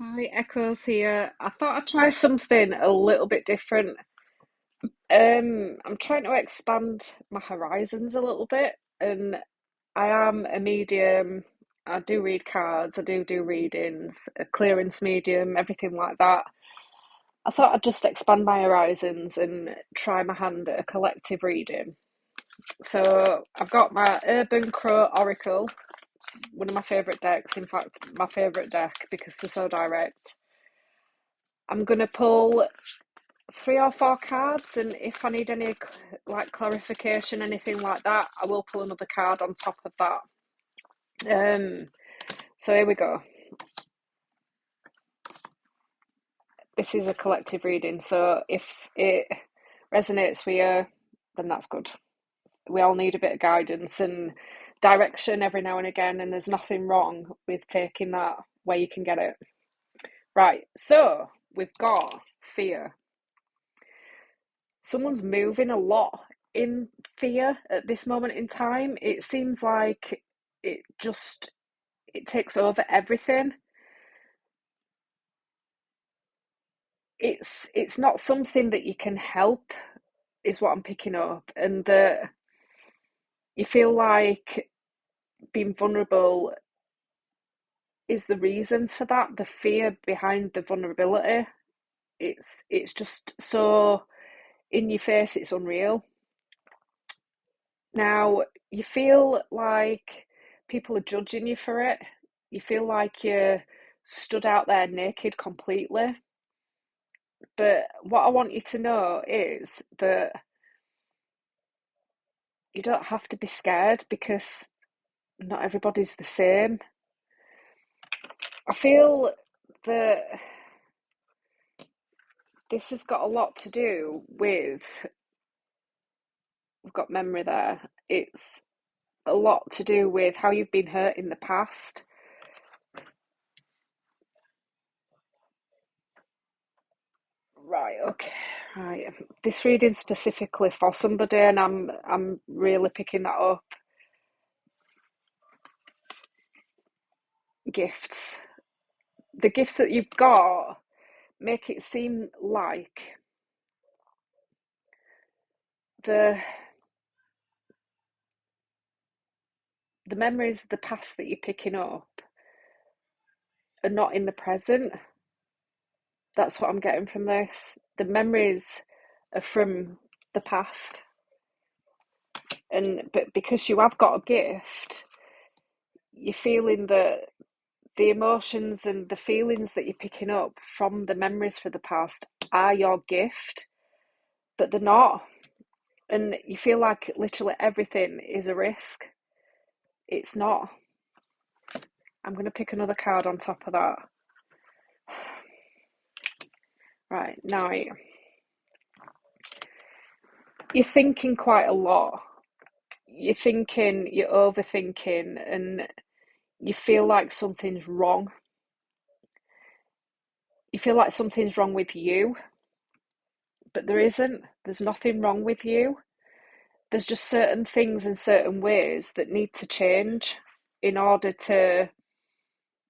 Hi, Echoes here. I thought I'd try something a little bit different. I'm trying to expand my horizons a little bit, and I am a medium. I do read cards, I do readings, a clearance medium, everything like that. I thought I'd just expand my horizons and try my hand at a collective reading. So I've got my Urban Crow Oracle, one of my favourite decks, in fact, my favourite deck because they're so direct. I'm gonna pull three or four cards, and if I need any like clarification, anything like that, I will pull another card on top of that. Um, so here we go. This is a collective reading, so if it resonates with you, then that's good. We all need a bit of guidance and direction every now and again, and there's nothing wrong with taking that where you can get it. Right, so we've got fear. Someone's moving a lot in fear at this moment in time. It seems like it takes over everything. It's not something that you can help, is what I'm picking up, and that you feel like being vulnerable is the reason for that. The fear behind the vulnerability. It's just so in your face. It's unreal. Now, you feel like people are judging you for it. You feel like you're stood out there naked completely. But what I want you to know is that you don't have to be scared because not everybody's the same. I feel that this has got a lot to do with, we've got memory there. It's a lot to do with how you've been hurt in the past. Right, okay. Right. This reading specifically for somebody, and I'm really picking that up. Gifts. The gifts that you've got make it seem like the the memories of the past that you're picking up are not in the present. That's what I'm getting from this. The memories are from the past. And but because you have got a gift, you're feeling that the emotions and the feelings that you're picking up from the memories for the past are your gift, but they're not. And you feel like literally everything is a risk. It's not. I'm going to pick another card on top of that. Right, now you're thinking quite a lot. You're overthinking, and you feel like something's wrong. You feel like something's wrong with you, but there isn't. There's nothing wrong with you. There's just certain things and certain ways that need to change in order to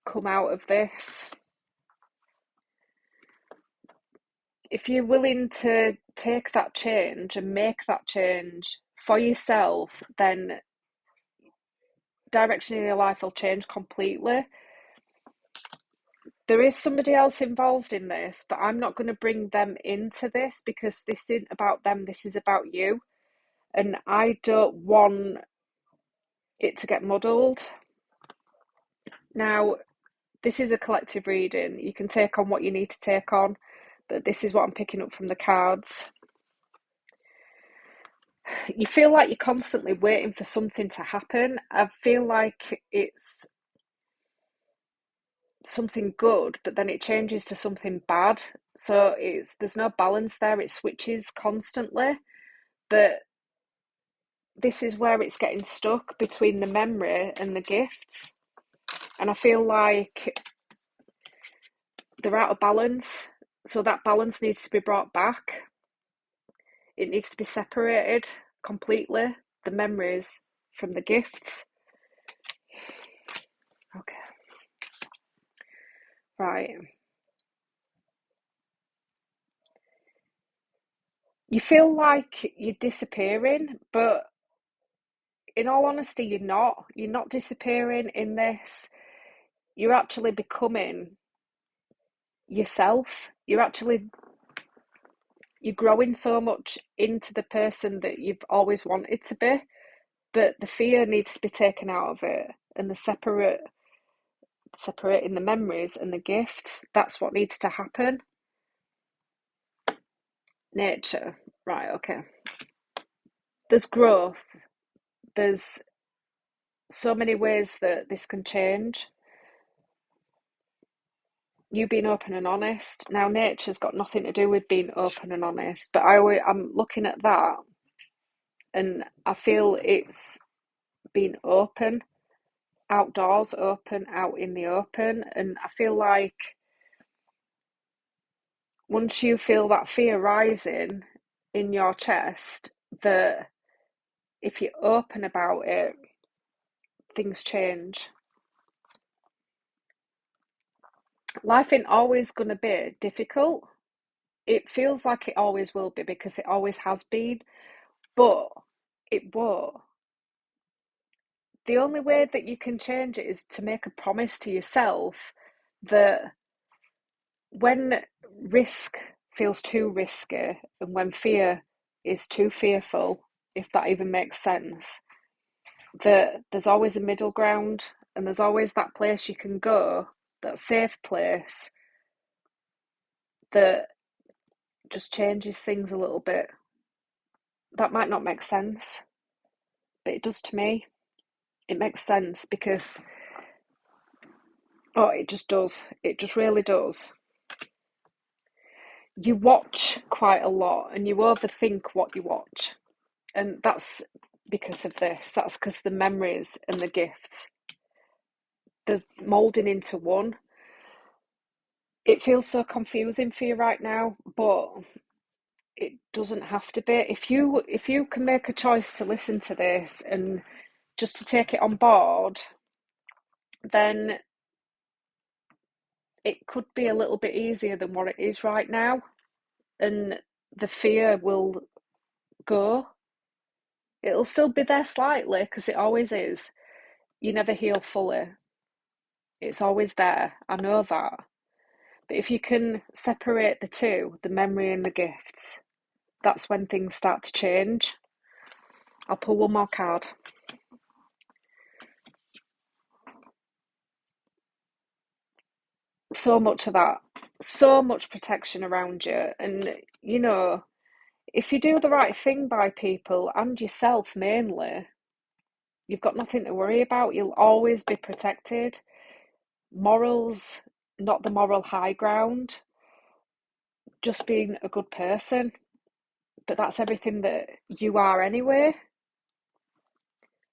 come out of this. If you're willing to take that change and make that change for yourself, then direction in your life will change completely. There is somebody else involved in this, but I'm not going to bring them into this because this isn't about them, this is about you. And I don't want it to get muddled. Now, this is a collective reading. You can take on what you need to take on, but this is what I'm picking up from the cards. You feel like you're constantly waiting for something to happen. I feel like it's something good, but then it changes to something bad. So there's no balance there. It switches constantly. But this is where it's getting stuck between the memory and the gifts. And I feel like they're out of balance. So that balance needs to be brought back. It needs to be separated completely, the memories from the gifts. Okay. Right. You feel like you're disappearing, but in all honesty, you're not. You're not disappearing in this. You're actually becoming yourself. You're growing so much into the person that you've always wanted to be, but the fear needs to be taken out of it, and the separating the memories and the gifts, that's what needs to happen. Nature. Right, okay. There's growth. There's so many ways that this can change. You being open and honest. Now, nature's got nothing to do with being open and honest, but I'm looking at that and I feel it's being open, outdoors, open, out in the open. And I feel like once you feel that fear rising in your chest, that if you're open about it, things change. Life ain't always going to be difficult. It feels like it always will be because it always has been, but it won't. The only way that you can change it is to make a promise to yourself that when risk feels too risky and when fear is too fearful, if that even makes sense, that there's always a middle ground and there's always that place you can go, that safe place that just changes things a little bit. That might not make sense, but it does to me. It makes sense because, oh, it just does. It just really does. You watch quite a lot and you overthink what you watch. And that's because of this. That's because the memories and the gifts, they're moulding into one. It feels so confusing for you right now, but it doesn't have to be. If you can make a choice to listen to this and just to take it on board, then it could be a little bit easier than what it is right now. And the fear will go. It'll still be there slightly because it always is. You never heal fully. It's always there. I know that. But if you can separate the two, the memory and the gifts, that's when things start to change. I'll pull one more card. So much of that, so much protection around you. And, if you do the right thing by people and yourself mainly, you've got nothing to worry about. You'll always be protected. Morals, not the moral high ground, just being a good person. But that's everything that you are anyway.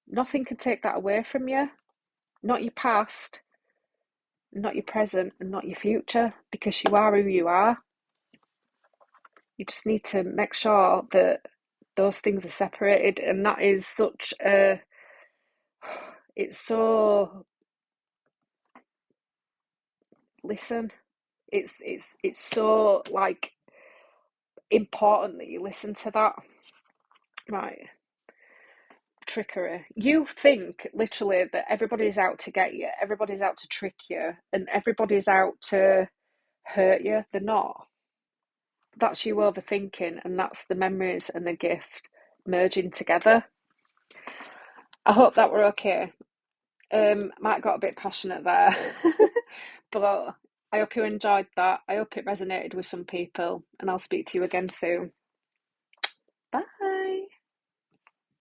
Nothing can take that away from you. Not your past, not your present, and not your future, because you are who you are. You just need to make sure that those things are separated, and that is such a. It's so. Listen, it's so like important that you listen to that. Right. Trickery. You think literally that everybody's out to get you, everybody's out to trick you, and everybody's out to hurt you. They're not. That's you overthinking, and that's the memories and the gift merging together. I hope that were okay. Might got a bit passionate there, but I hope you enjoyed that. I hope it resonated with some people, and I'll speak to you again soon.